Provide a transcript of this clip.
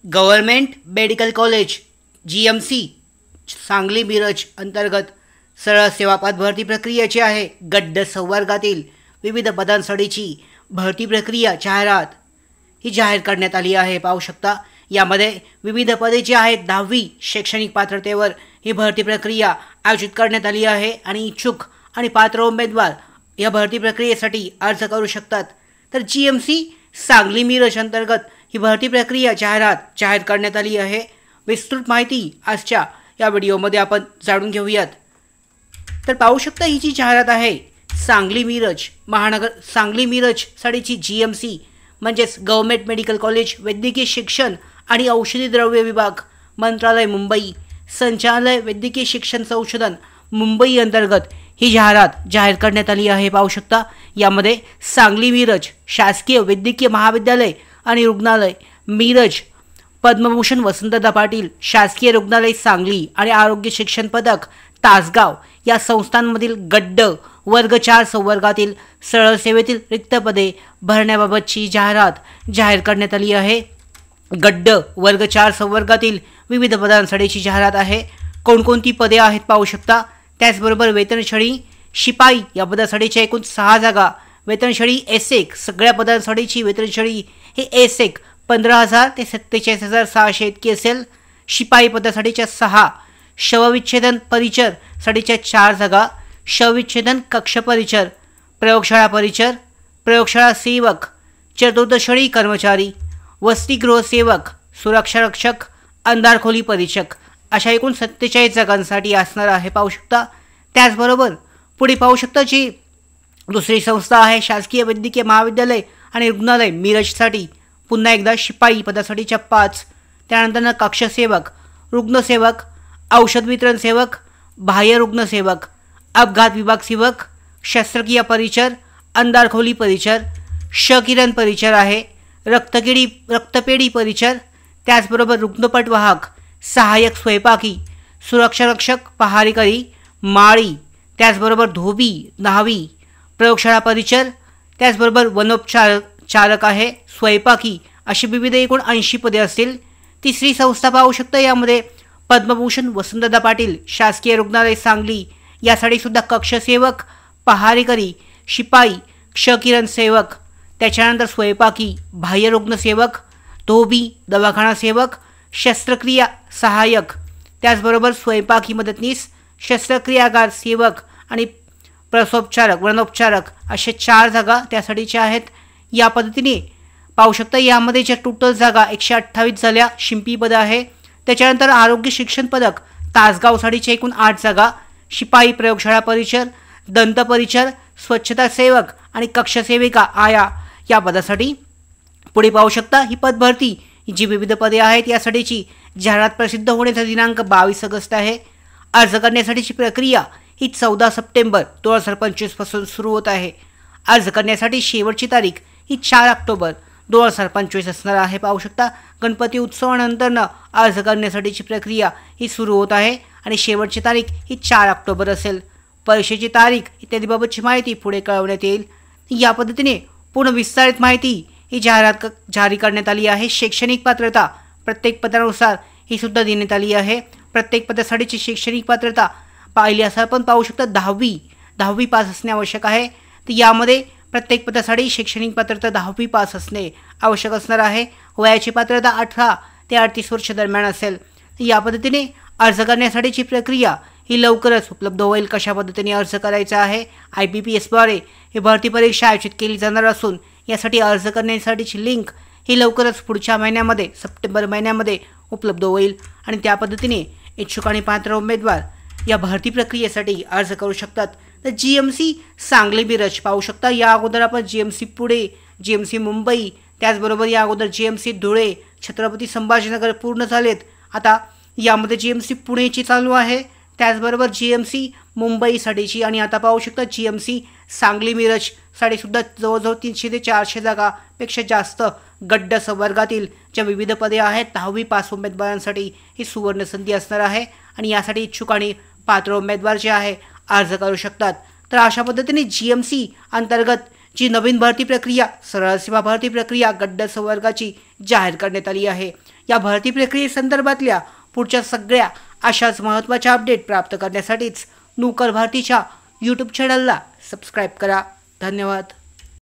Government medical college GMC Sangli Miraj अंतर्गत सरळ सेवा पद भरती प्रक्रियेची आहे। गड्ड संवर्गातील विविध पदांसाठीची भरती प्रक्रिया जाहिरात ही जाहीर करण्यात आली आहे। पाहू शकता यामध्ये विविध पदे जी आहेत 10वी शैक्षणिक पात्रतेवर ही भरती प्रक्रिया आयोजित करण्यात आली आहे आणि इच्छुक आणि पात्र उमेदवार या भरती प्रक्रियेसाठी अर्ज करू शकतात। तर GMC सांगली मिरज अंतर्गत ही भरती प्रक्रिया जाहीर करण्यात आली आहे। विस्तृत माहिती आजच्या या व्हिडिओमध्ये आपण जाणून घेऊयात। तर पाहू शकता ही जी जाहिरात आहे सांगली मिरज साठीची GMC म्हणजेच गव्हर्मेंट मेडिकल कॉलेज वैद्यकीय शिक्षण आणि औषधी द्रव्य विभाग मंत्रालय मुंबई संचालय वैद्यकीय शिक्षण संशोधन मुंबई अंतर्गत ही जाहिरात जाहीर करण्यात आली आहे। पाहू शकता यामध्ये सांगली मिरज शासकीय वैद्यकीय महाविद्यालय आणि रुग्णालय मिरज, पद्मभूषण वसंतदादा पाटील शासकीय रुग्णालय सांगली आणि आरोग्य शिक्षण पदक तासगाव या संस्थांमधील गड्ड वर्ग 4 संवर्गातील सरळ सेवेतील रिक्त पदे भरण्याबाबतची जाहिरात जाहीर करण्यात आली आहे। गड्ड वर्ग 4 संवर्गातील विविध पदांसाठीची जाहिरात आहे। कोणकोणती पदे आहेत पाहू शकता। त्याचबरोबर वेतनश्रेणी शिपाई या पदासाठीच्या एकूण 6 जागा, वेतनश्रेणी S1 सगळ्या पदांसाठीची वेतनश्रेणी हे S1 15,000 ते 47,600 इतकी असेल। शिपाई पदासाठीच्या 6, शवविच्छेदन परिचर साठीच्या 4 जागा, शवविच्छेदन कक्ष परिचर, प्रयोगशाळा परिचर, प्रयोगशाळा सेवक, चतुर्थ कर्मचारी, वसतिगृह सेवक, सुरक्षा रक्षक, अंधारखोली परीक्षक अशा एकूण 47 जागांसाठी असणार आहे। पाहू शकता। त्याचबरोबर पुढे पाहू शकता जी दुसरी संस्था आहे शासकीय वैद्यकीय महाविद्यालय आणि रुग्णालय मिरजसाठी पुन्हा एकदा शिपाई पदासाठीच्या 5, त्यानंतर कक्षसेवक, रुग्णसेवक, औषध वितरण सेवक, बाह्य रुग्णसेवक, अपघात विभाग सेवक, शस्त्रक्रिया परिचर, अंधारखोली परिचर, क्षकिरण परिचर आहे, रक्तपेढी परिचर, त्याचबरोबर रुग्णपट वाहक, सहाय्यक स्वयंपाकी, सुरक्षा रक्षक पहारेकरी, माळी, त्याचबरोबर धोबी, न्हावी, प्रयोगशाळा परिचर, त्याचबरोबर वनोपचारक आहे, स्वयंपाकी अशी विविध एकूण 80 पदे असतील। तिसरी संस्था पाहू शकता यामध्ये पद्मभूषण वसंतदादा पाटील शासकीय रुग्णालय सांगली यासाठी सुद्धा कक्षसेवक, पहारेकरी, शिपाई, क्षकिरण सेवक, त्याच्यानंतर स्वयंपाकी, बाह्य रुग्णसेवक, धोबी, दवाखाना सेवक, शस्त्रक्रिया सहाय्यक, त्याचबरोबर स्वयंपाकी मदतनीस, शस्त्रक्रियागार सेवक आणि प्रसवोपचारक, वनोपचारक असे 4 जागा त्यासाठीच्या आहेत। या पद्धतीने पाहू शकता यामध्ये ज्या टोटल जागा 128 झाल्या शिंपी पद आहे। त्याच्यानंतर आरोग्य शिक्षण पदक तासगावसाठीच्या एकूण 8 जागा, शिपाई प्रयोगशाळा परिचर, दंत परिचर, स्वच्छता सेवक आणि कक्षसेविका आया या पदासाठी पुढे पाहू शकता ही पद भरती जी विविध पदे आहेत यासाठीची जाहिरात प्रसिद्ध होण्याचा दिनांक 22 ऑगस्ट आहे। अर्ज करण्यासाठीची प्रक्रिया ही 14 सप्टेंबर 2025 पासून सुरू होत आहे। अर्ज करण्यासाठी शेवटची तारीख ही 4 ऑक्टोबर 2025 असणार आहे। पाहू शकता गणपती उत्सवानंतर अर्ज करण्यासाठीची प्रक्रिया ही सुरू होत आहे आणि शेवटची तारीख ही 4 ऑक्टोबर असेल। परीक्षेची तारीख इत्यादीबाबतची माहिती पुढे कळवण्यात येईल। या पद्धतीने पूर्ण विस्तारित माहिती ही जाहिरात जारी करण्यात आली आहे। शैक्षणिक पात्रता प्रत्येक पदानुसार ही सुद्धा देण्यात आली आहे। प्रत्येक पदासाठीची शैक्षणिक पात्रता पाहिली असं आपण पाहू शकता 10वी पास असणे आवश्यक आहे। तर यामध्ये प्रत्येक पदासाठी शैक्षणिक पात्रता 10वी पास असणे आवश्यक असणार आहे। वयाची पात्रता 18 ते 38 वर्ष दरम्यान असेल। या पद्धतीने अर्ज करण्यासाठीची प्रक्रिया ही लवकरच उपलब्ध होईल। कशा पद्धतीने अर्ज करायचा आहे IBPS द्वारे ही भरती परीक्षा आयोजित केली जाणार असून यासाठी अर्ज करण्यासाठीची लिंक ही लवकरच पुढच्या महिन्यामध्ये सप्टेंबर महिन्यामध्ये उपलब्ध होईल आणि त्या पद्धतीने इच्छुक आणि पात्र उमेदवार या भरती प्रक्रियेसाठी अर्ज करू शकतात। तर GMC सांगली मिरज पाहू शकता। या अगोदर आपण GMC पुणे, GMC मुंबई, त्याचबरोबर या अगोदर GMC धुळे, छत्रपती संभाजीनगर पूर्ण झालेत। आता यामध्ये GMC पुणेची चालू आहे, त्याचबरोबर GMC मुंबईसाठीची आणि आता पाहू शकता GMC सांगली मिरज साठी सुद्धा जवळजवळ 300 ते 400 जागापेक्षा जास्त गड्ड संवर्गातील ज्या विविध पदे आहेत 10वी पास उमेदवारांसाठी ही सुवर्ण संधी असणार आहे आणि यासाठी इच्छुक आणि पात्र उमेदवार जे आहे अर्ज करू शकतात। तर अशा पद्धतीने GMC अंतर्गत जी नवीन भरती प्रक्रिया सरळ सेवा भरती प्रक्रिया गड्ड संवर्गाची जाहीर करण्यात आली आहे। या भरती प्रक्रियेसंदर्भातल्या पुढच्या सगळ्या अशाच महत्त्वाच्या अपडेट प्राप्त करण्यासाठीच नोकर भारतीच्या यूट्यूब चॅनलला सबस्क्राईब करा. धन्यवाद.